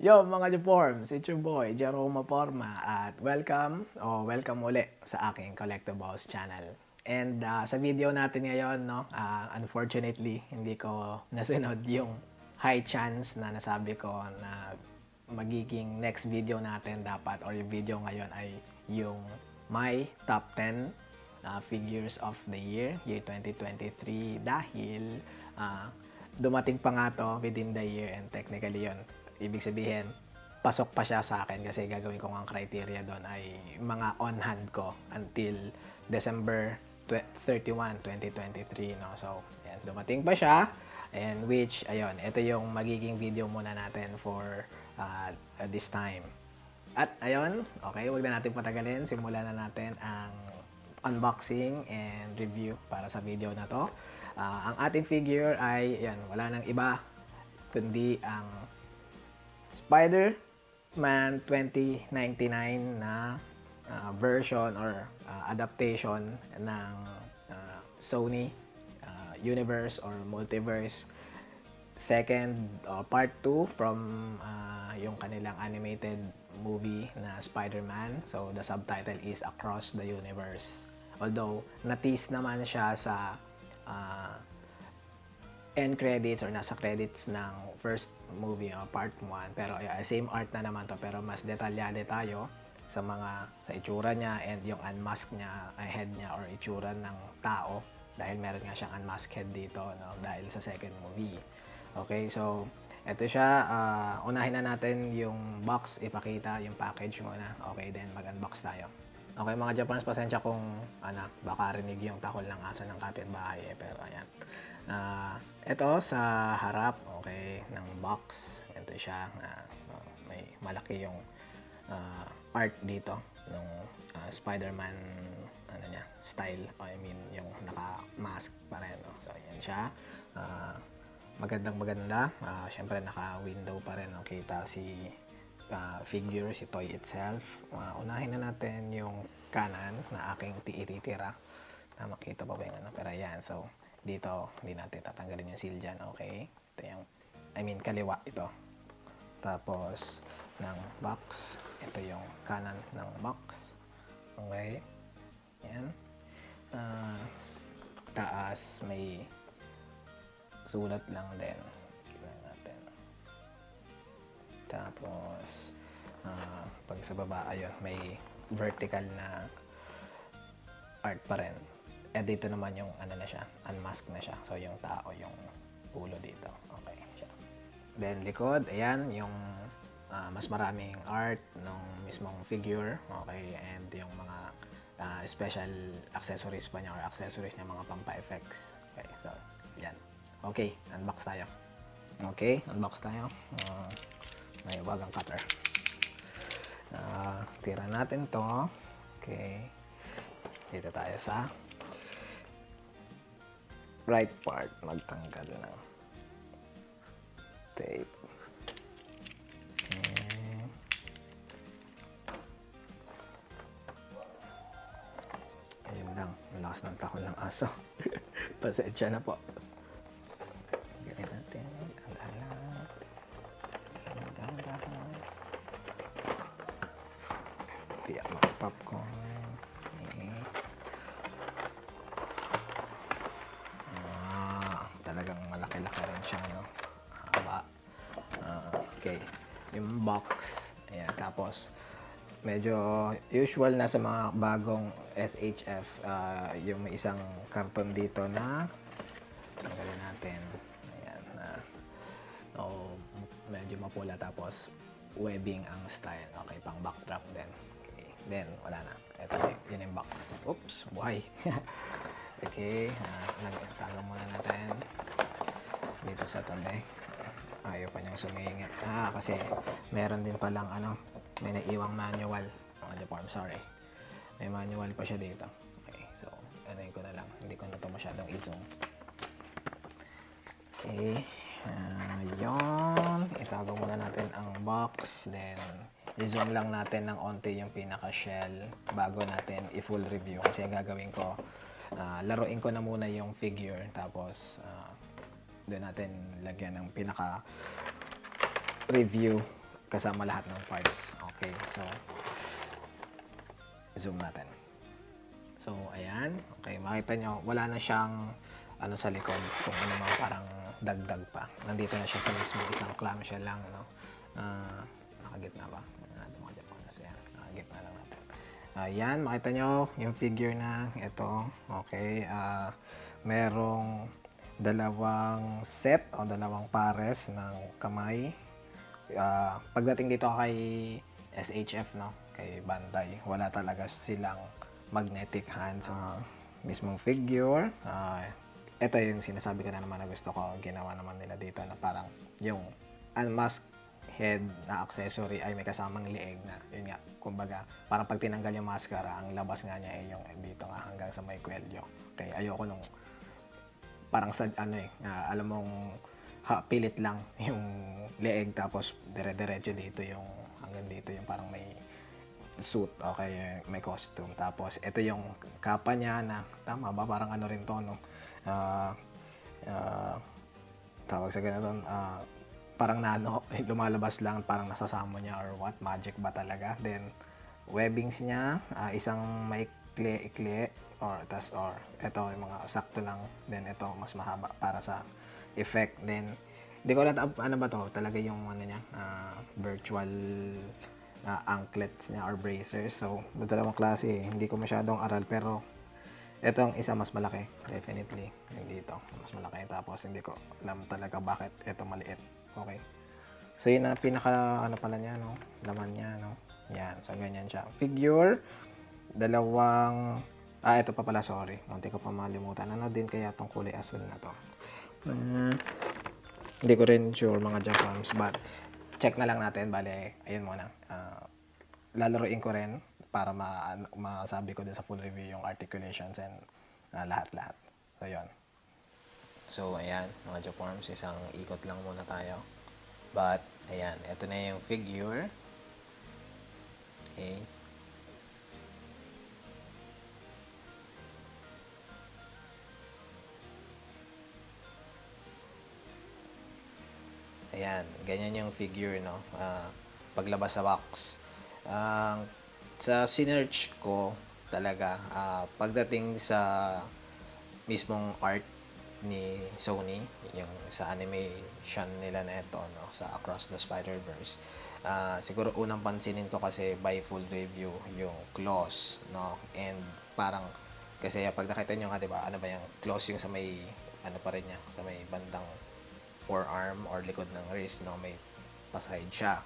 Yo mga Jeforms, it's your boy Jerome Porma at welcome uli sa aking Collectibles channel. And sa video natin ngayon, no, unfortunately, hindi ko nasunod yung high chance na nasabi ko na magiging next video natin dapat or yung video ngayon ay yung my top 10 figures of the year 2023 dahil dumating pa nga to within the year and technically yon. Ibig sabihin, pasok pa siya sa akin kasi gagawin ko ang criteria doon ay mga on hand ko until December 31, 2023, no? So, yan, dumating pa siya and which, ayun, ito yung magiging video muna natin for this time. At ayun, okay, wag na natin patagalin, simulan na natin ang unboxing and review para sa video na to. Ang ating figure ay, yan, wala nang iba kundi ang Spider-Man 2099 na version or adaptation ng Sony Universe or Multiverse second part 2 from yung kanilang animated movie na Spider-Man. So the subtitle is Across the Universe. Although na-tease naman siya sa end credits or nasa credits ng first movie part 1, pero same art na naman to pero mas detalyado tayo sa itsura niya and yung unmask niya, head niya or itsura ng tao dahil meron nga siyang unmasked head dito, no, dahil sa second movie. Okay, so eto siya, unahin na natin yung box, ipakita yung package muna. Okay, then mag-unbox tayo. Okay mga Japans, pasensya kung baka rinig yung takol ng aso ng kapitbahay pero ayan. Ito sa harap, okay, ng box. Ito siya, may malaki yung art dito ng Spider-Man style. I mean, yung naka-mask pa rin. No? So, yan siya. Magandang-maganda. Siyempre, naka-window pa rin. No? Kita si figure, si toy itself. Unahin na natin yung kanan na aking ititira. Makita pa ba yung pero yan. So, dito, hindi natin tatanggalin yung seal dyan, okay? Ito yung, kaliwa ito. Tapos, ng box, ito yung kanan ng box. Okay? Yan. Taas, may sulat lang din. Tignan natin. Tapos, pag sa baba, ayun, may vertical na art pa rin. Dito naman yung na siya, unmasked na siya. So yung tao, yung ulo dito. Okay siya. Then likod, ayan, yung mas maraming art ng mismong figure. Okay, and yung mga special accessories pa niya or accessories niya, mga pampa-effects. Okay, so yan. Okay, unbox tayo. Okay, unbox tayo. May wagang cutter. Tira natin to. Okay. Dito tayo sa right part, magtanggal ng tape. Okay. Ayun lang, malakas ng takol ng aso. Pasensya na po. Ganyan natin, alat. Dahan-dahan. Tiyak mga popcorn. Okay. Talagang malaki-laki rin siya, no? Haba. Okay. Yung box. Ayan. Tapos, medyo usual na sa mga bagong SHF, yung may isang karton dito na tanggalin natin. Ayan. Medyo mapula. Tapos, webbing ang style. Okay. Pang backdrop din. Okay. Then, wala na. Ito, yun yung box. Oops. Buhay. Okay, tago muna natin dito sa tabi. Ayaw pa niyang sumingit. Kasi meron din palang may naiwang manual. I'm sorry. May manual pa siya dito. Okay, so anuin ko na lang. Hindi ko na ito masyadong i-zoom. Okay, yun. Itago muna natin ang box. Then, i-zoom lang natin ng onti yung pinaka-shell bago natin i-full review. Kasi gagawin ko, laruin ko na muna yung figure tapos doon natin lagyan ng pinaka review kasama lahat ng parts. Okay, so zoom natin. So, ayan. Okay, makita nyo, wala na siyang ano sa likod, kung ano mga parang dagdag pa. Nandito na siya sa mismo isang clamshell lang, no? Nakagitna ba? Dumakadya pa na siya. Nakagitna lang natin. Ayan, makita nyo yung figure na ito. Okay, merong dalawang set o dalawang pares ng kamay. Pagdating dito kay SHF, no, kay Bandai, wala talaga silang magnetic hands. Mismong figure, ito yung sinasabi ko na naman na gusto ko, ginawa naman nila dito na parang yung unmasked head na accessory ay may kasamang leeg na, yun nga, kumbaga, parang pag tinanggal yung maskara, ang labas nga niya ay yung dito nga hanggang sa may kwelyo. Okay, ayoko nung parang sa ano alam mong pilit lang yung leeg tapos dire-diretso dito yung hanggang dito yung parang may suit, okay, may costume. Tapos ito yung kapa niya na tama ba parang ano rin to, no, tawag sa ganito, parang nano lumalabas lang, parang nasasamo niya or what, magic ba talaga. Then webbings niya, isang maikli or ito yung mga sakto lang, then ito mas mahaba para sa effect. Then hindi ko alam ano ba to talaga yung ano niya, virtual anklets niya or bracers. So dalawang klase hindi ko masyadong aral, pero ito ang isa mas malaki, definitely yung dito mas malaki, tapos hindi ko alam talaga bakit ito maliit. Okay, so yun na pinaka ano pala niya, no, laman niya, no, yan. So ganyan siya figure, dalawang ito pa pala, sorry, munti ko pa malimutan, ano din kaya tong kulay asul na to, hindi ko rin sure mga Japans, but check na lang natin. Bale, ayun muna, lalaroin ko rin para masabi ko din sa full review yung articulations and lahat-lahat. So yun. So ayan mga Japorms, isang ikot lang muna tayo, but ayan, ito na yung figure. Okay, ayan, ganyan yung figure, no, paglabas sa box. Sa sinearch ko talaga, pagdating sa mismong art ni Sony, yung sa animation nila na ito, no, sa Across the Spider-Verse, siguro unang pansinin ko kasi by full review yung claws, no, and parang kasi pag nakita nyo nga, diba, ano ba yung claws, yung sa may ano pa rin niya, sa may bandang forearm or likod ng wrist, no, may paside siya.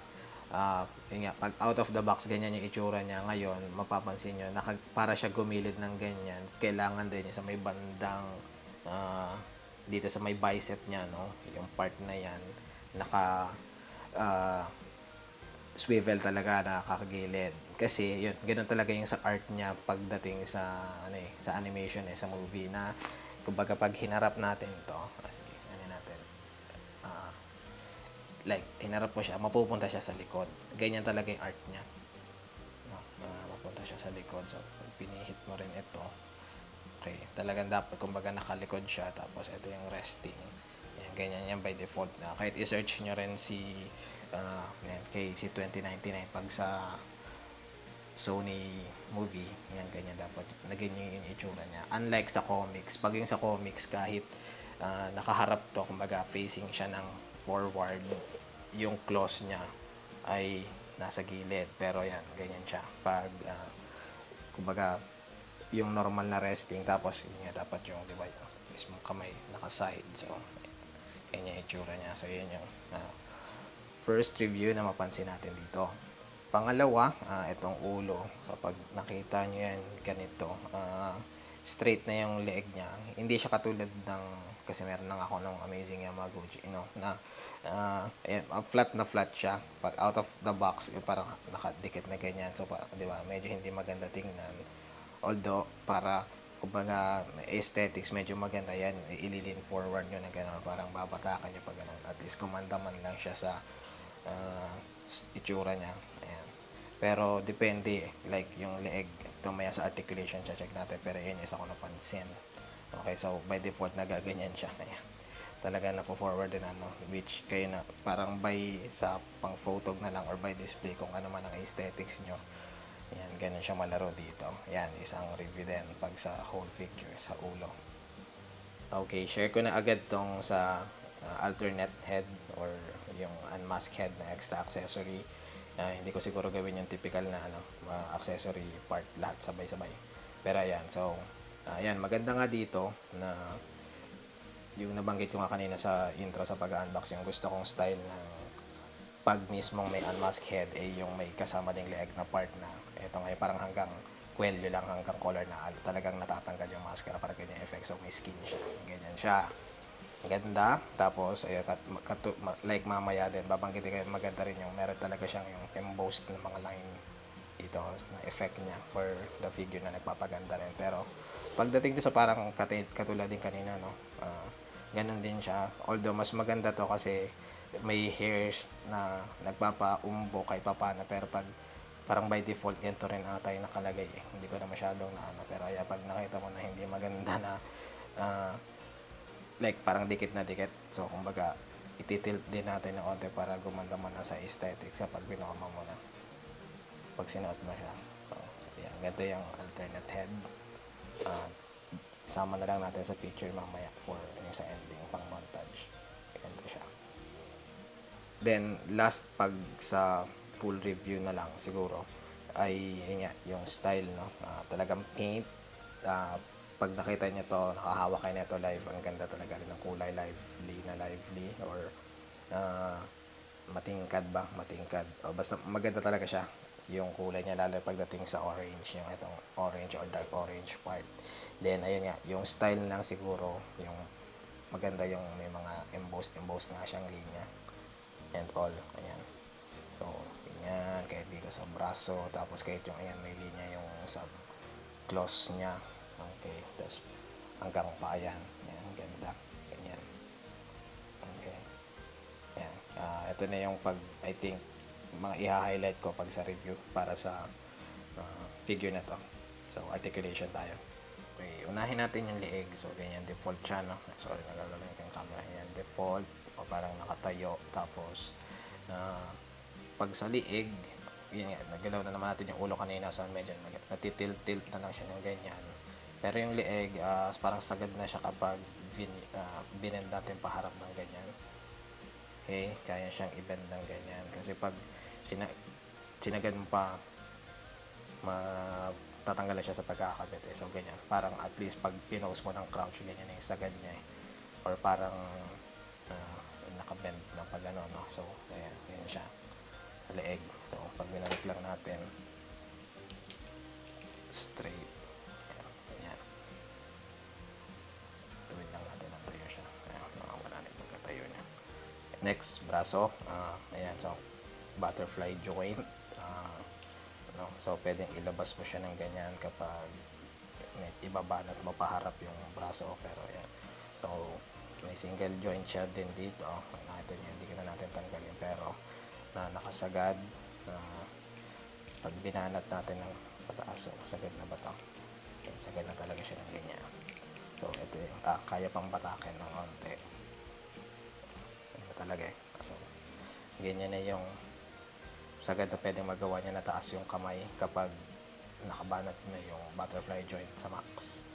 Yun nga, pag out of the box, ganyan yung itsura niya. Ngayon, mapapansin nyo, para siya gumilid ng ganyan, kailangan din niya sa may bandang, dito sa may bicep niya, no, yung part na yan, naka, swivel talaga, nakakagilid. Kasi, yun, ganun talaga yung sa art niya pagdating sa, ano sa animation sa movie na, kumbaga pag hinarap natin to, sige, ano natin, like, hinarap mo siya, mapupunta siya sa likod. Ganyan talaga yung art niya. No, mapunta siya sa likod. So, pinihit mo rin ito. Okay, talagang dapat, kumbaga, nakalikod siya. Tapos, ito yung resting. Yan, ganyan yan by default na. Kahit i-search nyo rin si KC 2099 pag sa Sony movie, yan, ganyan dapat. Ganyan yung itsura niya. Unlike sa comics, pag yung sa comics, kahit nakaharap to, kumbaga, facing siya ng forward, yung claws niya ay nasa gilid. Pero yan, ganyan siya. Pag, kumbaga, yung normal na resting, tapos yun nga dapat yung, di ba, yung mismong kamay naka-side. So, ganyan yung itsura niya. So, yun yung first review na mapansin natin dito. Pangalawa, itong ulo. So, pag nakita nyo yan, ganito, straight na yung leg niya. Hindi siya katulad ng, kasi meron lang ako ng Amazing Yamaguchi, you know, na flat na flat siya. Pag out of the box, parang nakadikit na ganyan. So, di ba, medyo hindi maganda tingnan. Although, para, kumbaga, aesthetics, medyo maganda yan. Ililin forward nyo na gano'n. Parang babatakan nyo pa gano'n. At least, kumandaman lang siya sa itsura niya. Ayan. Pero, depende. Like, yung leeg, tumaya sa articulation siya, check natin. Pero, yun, isa ko napansin. Okay, so, by default, nagaganyan siya. Ayan. talaga na forward din ano, which kayo na parang by sa pang photog na lang or by display kung ano man ang aesthetics nyo. Yan, ganun siya malaro dito. Yan, isang review din pag sa whole figure, sa ulo. Okay, share ko na agad tong sa alternate head or yung unmask head na extra accessory. Hindi ko siguro gawin yung typical na ano, accessory part lahat sabay-sabay. Pero ayan, so ayan, maganda nga dito na yung nabanggit ko nga kanina sa intro sa pag-unbox, yung gusto kong style ng pag mismong may unmask head yung may kasama ding leeg na part na ito nga parang hanggang kwelyo lang, hanggang collar na talagang natatanggal yung maskara, parang ganyan yung effect. So may skin siya, ganyan siya, ganda. Tapos ayun, like mamaya din babanggitin ko, maganda rin yung meron talaga siyang yung embossed na mga line dito na effect niya for the figure na nagpapaganda rin. Pero pagdating to sa parang katulad din kanina, no, ganun din siya, although mas maganda to kasi may hairs na nagpapaumbo kay papana, pero pag parang by default ganito rin ata yung nakalagay hindi ko na masyadong na ano, pero ay pag nakita mo na hindi maganda na like parang dikit na dikit, so kumbaga ititilt din natin ng onte para gumanda man na sa aesthetics kapag pinakama mo na pag sinuot mo siya. So yan, ganito yung alternate head. Sama na lang natin sa picture mamaya for yung sa ending pang montage. Ganito siya. Then last, pag sa full review na lang siguro ay yun nga, yung style, no, talagang paint. Pag nakita niyo to, nakahawak kayo nito live, ang ganda talaga rin ng kulay, lively or matingkad ba, matingkad o basta maganda talaga siya yung kulay niya, lalo pagdating sa orange, yung itong orange or dark orange part. Then ayun nga, yung style lang siguro yung maganda, yung may mga embossed nga siyang linya and all. Ayan, so ganyan, kahit dito sa braso, tapos kahit yung ayan may linya yung sa close niya. Okay, tapos hanggang pa ayan, ayan, ganda, ganyan. Okay, ayan, ito na yung pag I think mga i-highlight ko pag sa review para sa figure na to. So articulation tayo. Okay, unahin natin yung leeg. So ganyan, default siya, no? Sorry, nagagalaw yung camera. Ayan, default o parang nakatayo. Tapos pag sa leeg, yun nga, nagalaw na naman natin yung ulo kanina, so medyo natitilt-tilt na lang siya ng ganyan. Pero yung leeg, parang sagad na siya kapag binend natin paharap ng ganyan. Okay, kaya siyang i-bend ng ganyan. Kasi pag sinagad mo pa, tatanggal siya sa pagkakabit So ganyan, parang at least pag pinost mo ng crouch, ganyan yung sagad niya or parang nakabend ng pag ano, no? So ayan, ganyan siya sa leeg. So pag binalik lang natin straight, ayan, ganyan, tuwid lang natin ang tayo siya. Ayan, nakawala na yung pagkatayo niya. Next, braso. Ayan, so butterfly joint. No? So pwedeng ilabas mo siya ng ganyan kapag ibabanat mo paharap yung braso, pero yan. So may single joint siya din dito. Nakita niyo, hindi na natin tanggalin, pero na nakasagad. Pag binanat natin ng pataas, so sagad na ba ito? Okay, sagad na talaga siya ng ganyan. So ito yung, kaya pang batakin ng konti. Ito talaga So ganyan na yung sagad na pwedeng magawa niya na taas yung kamay kapag nakabanat na yung butterfly joint sa max.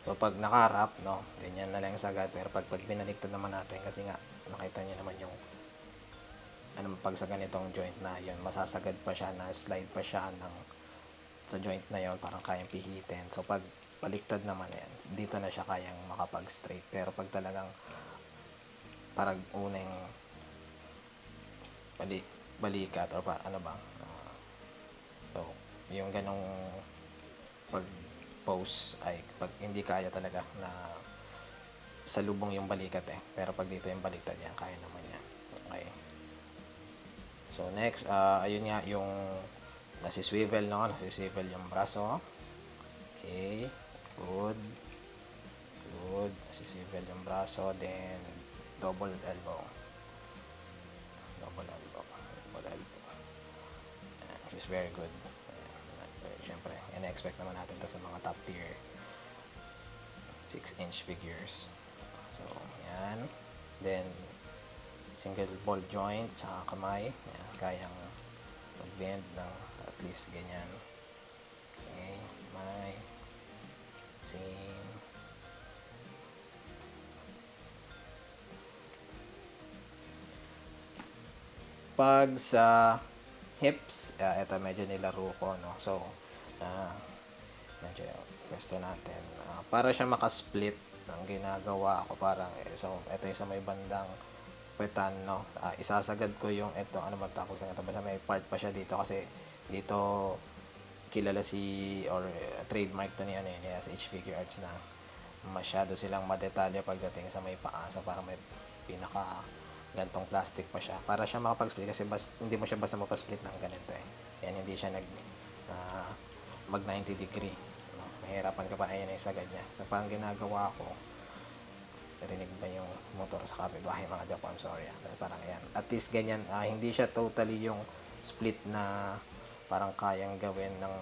So pag nakaharap, no, ganyan na lang yung sagad. Pero pag binaliktad naman natin, kasi nga nakita niyo naman yung pag sa ganitong joint na yun, masasagad pa siya, na slide pa siya sa joint na yun, parang kayang pihitin. So pag baliktad naman yan, dito na siya kayang makapag straight. Pero pag talagang parang unang balikat or ano ba, so yung ganong pag pose ay pag hindi kaya talaga na salubong yung balikat pero pag dito yung baliktad niya, kaya naman niya. Okay, so next, ayun nga yung nasiswivel, no, nasiswivel yung braso. Okay, good, nasiswivel yung braso. Then double elbow, which is very good. Siyempre, in-expect naman natin to sa mga top tier 6-inch figures. So, yan. Then, single ball joint sa kamay. Yan, kayang mag-bend ng at least ganyan. Okay, may same. Pag sa hips, ito medyo nilaro ko, no? So, medyo pwesto natin. Para siya makasplit ng ginagawa ko parang, so, ito yung sa may bandang puwetan, no? Isasagad ko yung ito, ano ba tapos sa ito? Basta may part pa siya dito kasi dito kilala si, or trademark to ni, ano, ni SH Figure Arts na masyado silang madetalye pagdating sa may paa. So, parang may pinaka gantong plastic pa siya para siya makapag-split kasi hindi mo siya basta mapasplit ng ganito eh. Yan, hindi siya mag 90 degree, no? Mahirapan ka pa, ayan ay sagad niya. So, parang ginagawa ko, narinig ba yung motor sa kapitbahay mga Japan? Sorry, parang ayan, at least ganyan, hindi siya totally yung split na parang kayang gawin ng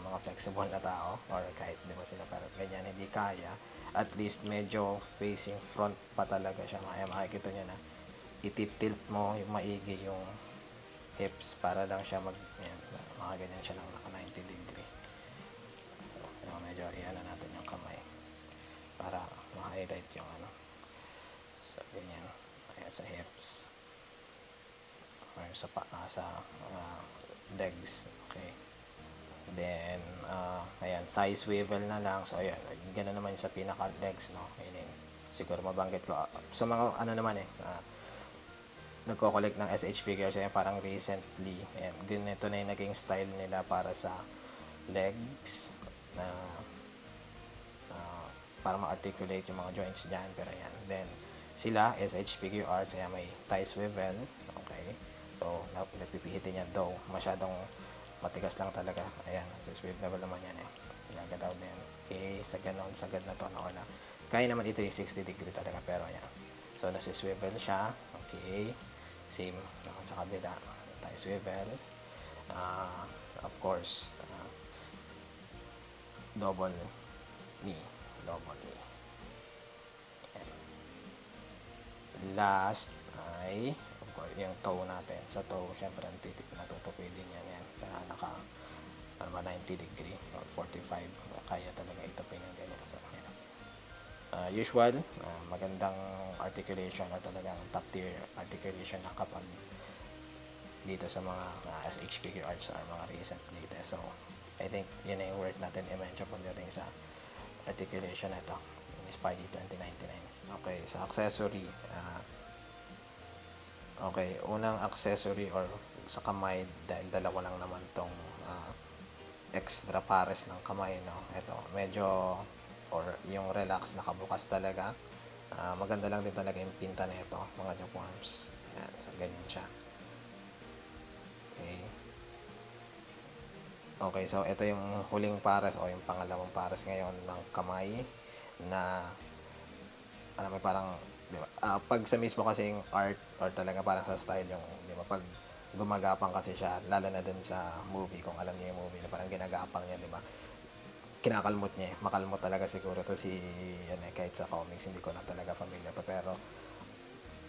mga flexible na tao or kahit di ba sila parang ganyan, hindi kaya. At least medyo facing front pa talaga siya. Makikita niya na ititilt mo yung maigi yung hips para lang siya yan, makaganyan siya ng naka 90 degree. So, medyo iyan na natin yung kamay para ma-highlight yung ano. So, ganyan. Kaya sa hips or sa legs. Okay. Then, ayan, thigh swivel na lang. So, ayan, gano'n naman sa pinaka-legs, no? Ayan, siguro mabanggit ko. Sa mga, ano naman nagko-collect ng SH figures, ayan, parang recently, ayan, ganito na yung naging style nila para sa legs, na para ma-articulate yung mga joints dyan. Pero ayan, then, sila, SH Figure Arts, ayan, may thigh swivel. Okay. So, napipihitin niya daw. Masyadong matigas lang talaga. Ayan, sa swivel naman yan eh. Gagalaw din. Okay, sa ganon, sagad na to na or na. Kaya naman ito yung 60 degree talaga, pero ayan. So, nasi-swivel siya. Okay. Same naman sa kabila. Thigh swivel. Of course, double knee. Double knee. Ayan. Last ay yung toe natin. Sa toe, syempre, natutupidin yan. Yan. Kaya naka 90 degree or 45. Kaya talaga itupin yung ganyan. So, yan. Usual, magandang articulation or talagang top tier articulation na kapag dito sa mga SH Figure Arts or mga recent latest. So, I think yun ay worth natin i-mention pagdating sa articulation na ito. Spidey 2099. Okay, sa accessory. Okay, unang accessory or sa kamay, dahil dalawa lang naman tong extra pares ng kamay, no? Ito, medyo, or yung relax, nakabukas talaga. Maganda lang din talaga yung pinta na ito, mga Japanese. Yan, so ganyan siya. Okay. Okay, so ito yung huling pares o yung pangalawang pares ngayon ng kamay na may parang, di ba? Pag sa mismo kasing art or talaga parang sa style yung, di ba, pag gumagapang kasi siya, lalo na dun sa movie, kung alam niyo yung movie na parang ginagapang niya, di ba? Kinakalmot niya, makalmot talaga siguro to si, kahit sa comics, hindi ko lang talaga familiar pa, pero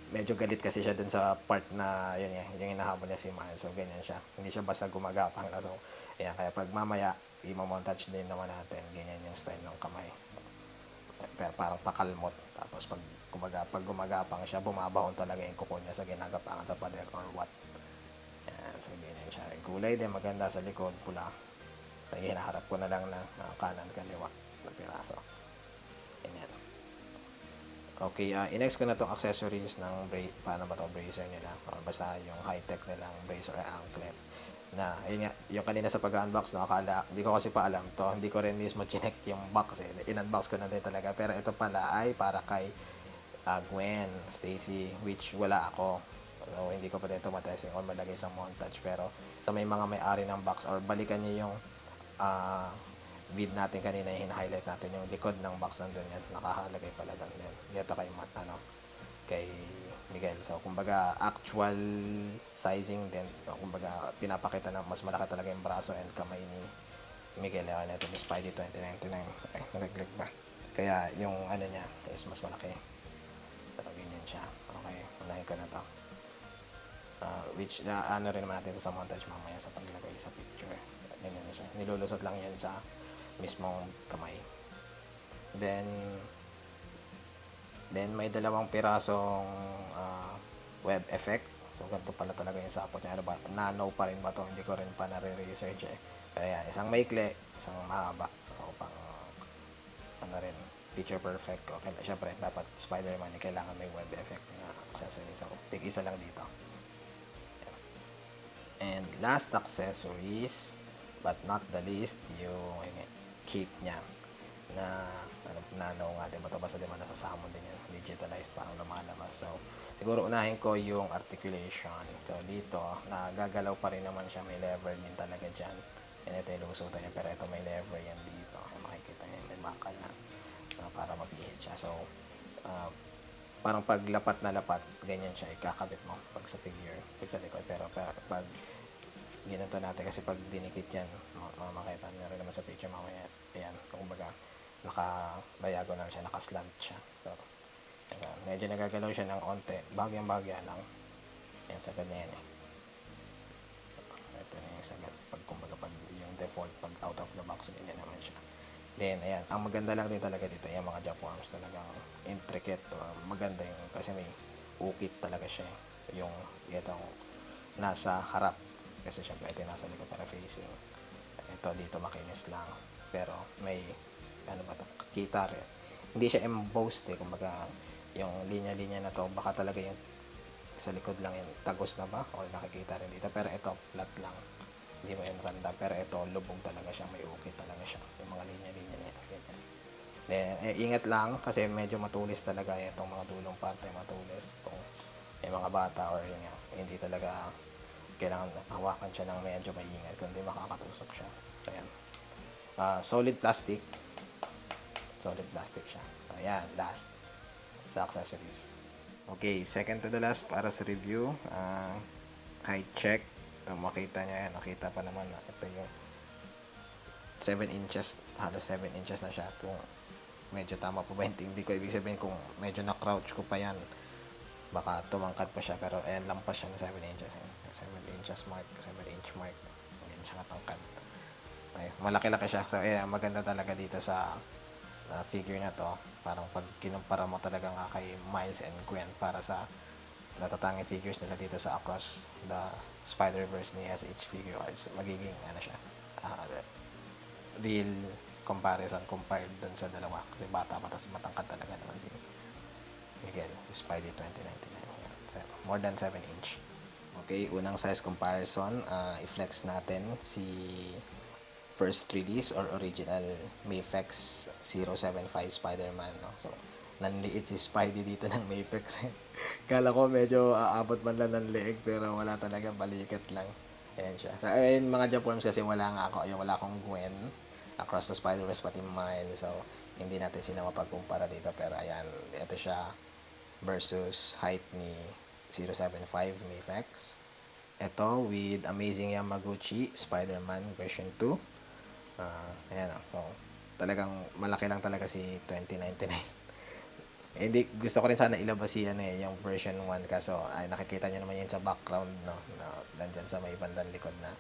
medyo galit kasi siya dun sa part na yun yung hinahabol niya si Miles. So ganyan siya, hindi siya basta gumagapang lang. So ayan, kaya pag mamaya i-montage din naman natin, ganyan yung style ng kamay, pero parang pakalmot. Tapos pag gumagapang siya, bumabahon talaga yung kuko niya sa ginagapangan sa pader or what. Ayan, so ganyan siya. Yung kulay din maganda sa likod, pula. Lagi hinaharap ko na lang na kanan kaliwa na piraso. Ganyan. Okay, i-next ko na itong accessories ng paano ba ito, bracer nila, or basta yung high-tech nilang bracer or anklet. Na, yun nga, yung kanina sa pag-unbox, no, akala, hindi ko kasi pa alam to, hindi ko rin mismo chinek yung box eh, in-unbox ko na din talaga, pero ito pala ay para kay Gwen Stacy, which wala ako. So, hindi ko pa din ito matesting or malagay sa montage, pero sa may mga may-ari ng box, or balikan nyo yung vid natin kanina, yung highlight natin yung likod ng box nandun yan, nakahalagay pala doon yan. Dito kay Miguel. So, kumbaga, actual sizing din. Kumbaga, pinapakita na mas malaki talaga yung braso and kamay ni Miguel. Ayan, ito yung Spidey 2099. Okay, nalaglag ba? Kaya, yung ano niya is mas malaki. So, ganyan siya. Okay, unahin ko na to. Which, ano rin naman natin ito sa montage mamaya sa paglagay sa picture. Ganyan na siya. Nilulusot lang yan sa mismong kamay. Then may dalawang pirasong web effect. So, ganito pala talaga yung sapot niya. Ano ba? Nano pa rin ba to? Hindi ko rin pa nare-research eh. Pero yan, isang maikli, isang mahaba. So, pang, ano rin, picture perfect. Okay, syempre, dapat Spider-Man, kailangan may web effect na accessory. So, tig-isa lang dito. And last accessories, but not the least, yung cape niya na nano nga, diba ito? Basta diba nasa salmon din yun, digitalized, parang lumalabas. So, siguro unahin ko yung articulation. So, dito, nagagalaw pa rin naman siya, may lever din talaga dyan. And ito yung lusutan niya, pero ito may lever yan dito. Makikita niya, may bakal na para mapihit siya. So, parang pag lapat na lapat, ganyan siya, ikakabit mo pag sa figure, pag sa likod. Pero pag ginanto natin, kasi pag dinikit yan, makita nyo rin naman sa picture mamaya, ayan, kumbaga, naka-diagonal siya, naka-slant siya. So, medyo nagagalaw siya ng onte, bagyang-bagya lang. Yan, sagad na yan eh. Ito na yung sagad, pag kumbaga, pag yung default, pag out of the box, ganyan naman siya. Then, ayan, ang maganda lang din talaga dito, yung mga jump arms talagang intricate, maganda yung, kasi may ukit talaga siya, yung itong nasa harap, kasi syempre ito yung nasa likod para facing, ito dito makinis lang, pero may, ano ba ito, kita rin, hindi siya embossed eh, kumbaga, yung linya-linya na to, baka talaga yung sa likod lang yung tagos na ba, o nakikita rin dito, pero ito flat lang, hindi mo yung random, pero ito lubog talaga siya, may ukit talaga siya, yung mga linya-linya niya, ganyan. Then, ingat lang kasi medyo matulis talaga itong mga dulong parte, matulis kung may mga bata or yun nga, hindi talaga kailangan hawakan siya ng medyo maingat kundi makakatusok siya. So, ayan. Solid plastic siya. Ayan, last sa accessories. Okay, second to the last para sa review, height check. Makita niya yan, nakita pa naman na ito yung 7 inches, halos 7 inches na siya. Ito, medyo tama po ba? Hindi ko ibig sabihin kung medyo na-crouch ko pa yan, baka tumangkad pa siya, pero ayan lang pa siya na 7 inches. 7 inches mark, 7 inch mark. Ayan siya katangkad. Ay, malaki-laki siya. So, maganda talaga dito sa figure na to. Parang pag kinumpara mo talaga nga kay Miles and Gwen para sa natatanging figures nila dito sa Across the Spider-Verse ni SH Figure Arts, magiging ano siya, real comparison compared dun sa dalawa. Kasi bata pa, tapos matangkad talaga naman si Miguel, si Spidey 2099. Yan. So, more than 7 inch. Okay, unang size comparison, i-flex natin si first release or original Mayfex 075 Spider-Man. No? So, nanliit si Spidey dito ng Mayfex. Kala ko medyo aabot man lang ng leeg, pero wala talaga, balikat lang. Ayan siya. So, ayun mga Japorms kasi wala nga ako, wala akong Gwen, Across the Spider-Verse, pati Miles. So, hindi natin sila mapagkumpara dito. Pero ayan, ito siya versus height ni 075 Mayfex. Ito with Amazing Yamaguchi Spider-Man version 2. Ayan o. So, talagang malaki lang talaga si 2099. Hindi, gusto ko rin sana ilabas yan yung version 1, kaso ay nakikita nyo naman yun sa background, no, na nandyan sa may bandang likod na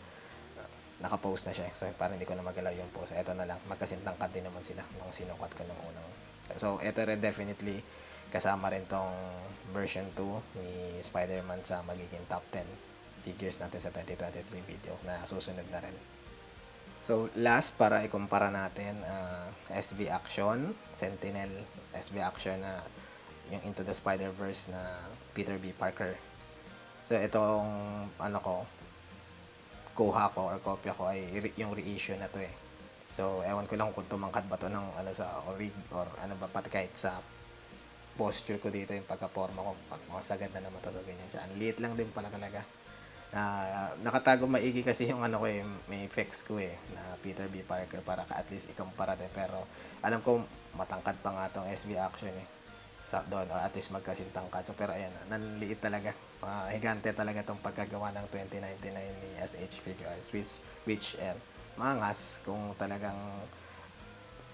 nakapost na siya. So, parang hindi ko na magalaw yung post. Ito na lang, magkasintangkad din naman sila nung sinukat ko nung unang. So, ito rin definitely kasama rin tong version 2 ni Spider-Man sa magiging top 10 figures natin sa 2023 video na susunod na rin. So, last, para ikumpara natin, SB Action, Sentinel, SB Action na yung Into the Spider-Verse na Peter B. Parker. So, itong, kuha ko or kopya ko ay yung reissue na to eh. So, ewan ko lang kung tumangkad ba to ng sa rig or ano ba, pati kahit sa posture ko dito, yung pagka-forma ko, mga sagad na naman to, so ganyan siya. Ang liit lang din pala talaga. Nakatago maigi kasi yung may effects ko na Peter B. Parker para at least ikumpara din, pero alam ko matangkad pa nga tong SB Action sa doon, or at least magkasintangkad. So, pero ayan, nanliit talaga, higante talaga tong pagkagawa ng 2099 ni SH Figure Arts, which mangas kung talagang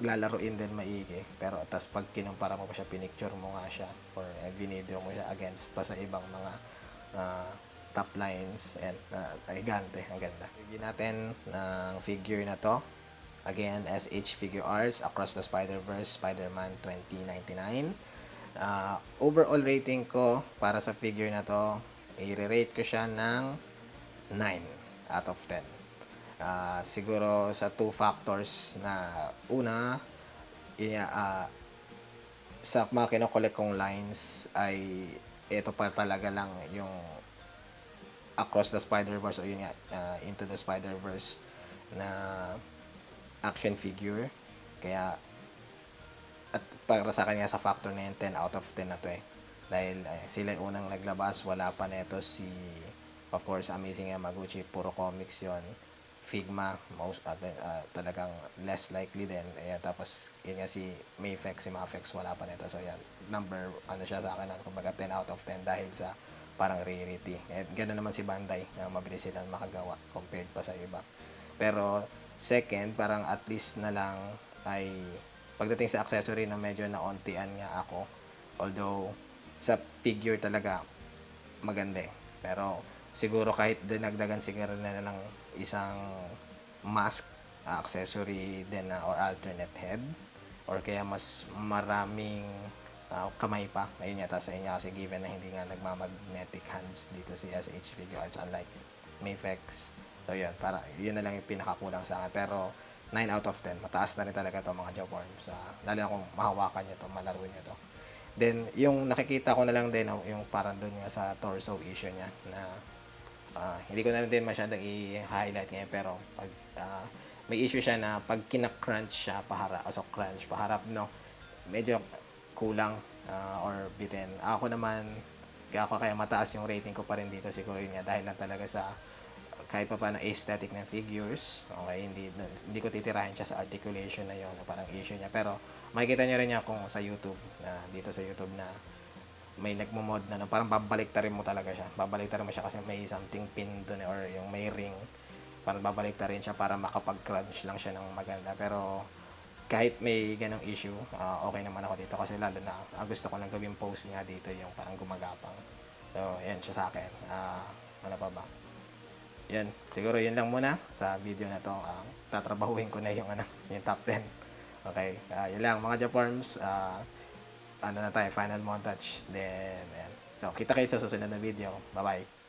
lalaruin din maigi. Pero tas pag kinumpara mo pa siya, pinicture mo nga siya or video mo siya against pa sa ibang mga ah, top lines and gigante, ang ganda. Review natin ng figure na to. Again, SH Figure Arts, Across the Spider-Verse, Spider-Man 2099. Overall rating ko para sa figure na to, i-rate ko siya ng 9 out of 10. Siguro sa two factors na una, sa mga kinokollect kong lines ay ito pa talaga lang yung Across the Spider-Verse o yun nga, Into the Spider-Verse na action figure. Kaya at para sa kanya sa factor na yun, 10 out of 10 na to eh. Dahil sila yung unang naglabas, wala pa neto si, of course, Amazing Yamaguchi, puro comics yon. Figma, talagang less likely din. Ayan, tapos yun nga si Mayfex, si Mafex, wala pa neto. So yan, siya sa akin, kumbaga 10 out of 10 dahil sa parang rarity. At gano'n naman si Bandai, na mabilis silang makagawa compared pa sa iba. Pero second, parang at least na lang ay pagdating sa accessory na medyo naontian nga ako. Although sa figure talaga maganda eh. Pero siguro kahit dinagdagan siguro na lang isang mask, accessory din na or alternate head or kaya mas maraming kamay pa. Ayun yata sa inyo kasi given na hindi nga nagmamagnetic hands dito si SH Figure Arts unlike Mayfex. So yun, yun na lang yung pinakakulang sa akin. Pero 9 out of 10. Mataas na rin talaga to mga Jaworms. Lalo na kung mahawakan nyo to, malaro nyo to. Then, yung nakikita ko na lang din, yung parang doon nga sa torso issue niya na hindi ko na din masyadong i-highlight ngayon pero pag may issue siya na pag kina-crunch siya paharap, so crunch paharap, no, medyo kulang or bitin. Ako naman, kaya mataas yung rating ko pa rin dito siguro yun nga dahil lang talaga sa kahit pa paano aesthetic ng figures. Okay, hindi ko titirahin siya sa articulation na yon, parang issue niya. Pero makikita niyo rin niya kung sa YouTube, dito sa YouTube na may nagmo-mod na, no, parang babaliktarin mo talaga siya. Babaliktarin mo siya kasi may something pin doon or yung may ring. Parang babaliktarin siya para makapag-crunch lang siya ng maganda. Pero kahit may ganong issue, okay naman ako dito kasi lalo na gusto ko lang gawing post niya dito yung parang gumagapang. So, yan siya sa akin. Ano pa ba? Yan, siguro yun lang muna sa video na to. Tatrabahuhin ko na yung yung top 10. Okay, yun lang mga Jaworms. Ano na tayo, final montage. Then, ayan. So, kita kayo sa susunod na video. Bye-bye.